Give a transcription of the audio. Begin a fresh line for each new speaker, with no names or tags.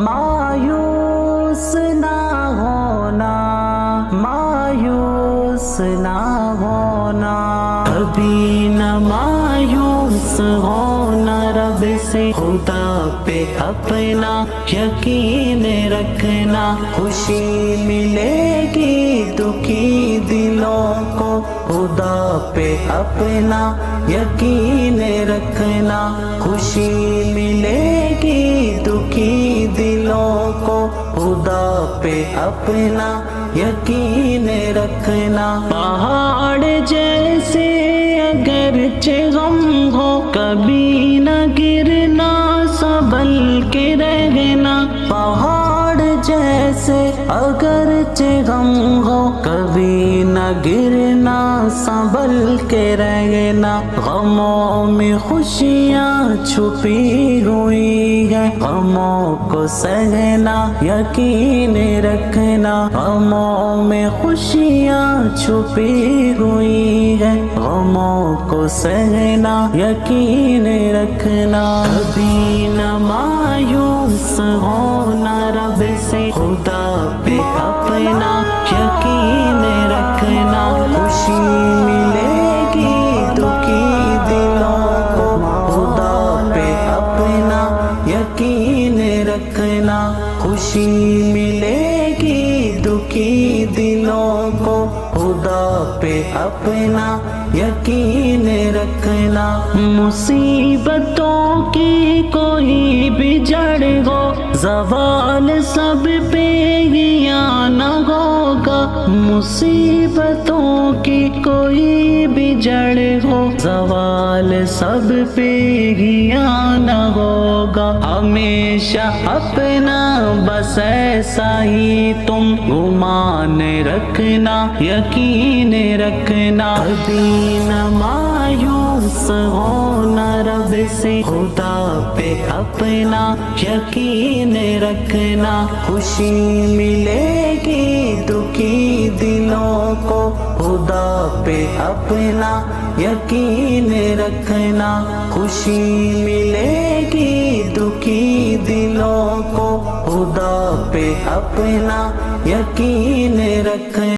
مایوس نہ ہونا، مایوس نہ ہونا، کبھی نہ مایوس ہونا، رب سے خدا پہ اپنا یقین رکھنا، خوشی ملے گی دکھی دلوں کو، خدا پہ اپنا یقین رکھنا، خوشی ملے گی دکھی دلوں کو، خدا پہ اپنا یقین رکھنا، پہاڑ جیسے اگرچہ غم ہو کبھی نہ گرنا سنبھل کے رہنا، پہاڑ جیسے اگرچہ غم ہو کبھی نہ گرنا سنبھل کے رہنا، غموں میں خوشیاں چھپی ہوئی ہیں، غموں کو سہنا یقین رکھنا، غموں میں خوشیاں چھپی ہوئی ہیں، غموں کو سہنا یقین رکھنا، کبھی نہ مایوس ہونا، رب سے خدا پہ اپنا یقین رکھنا، خوشی ملے گی دکھی دلوں کو، خدا پہ اپنا یقین رکھنا، خوشی ملے گی دکھی دلوں کو، خدا پہ اپنا یقین رکھنا، مصیبتوں کی کوئی بھی جڑ ہو زوال سب پہ ہی آنا ہوگا، مصیبتوں کی کوئی بھی جڑ ہو زوال سب پہ ہی آنا ہوگا، ہمیشہ اپنا بس ایسا ہی تم گمان رکھنا یقین رکھنا، کبھی نہ مایوس ہونا، رب سے خدا پہ اپنا یقین رکھنا، خوشی ملے گی دکھی دلوں کو، خدا پہ اپنا یقین رکھنا، خوشی ملے گی دکھی دلوں کو، خدا پہ اپنا یقین رکھنا۔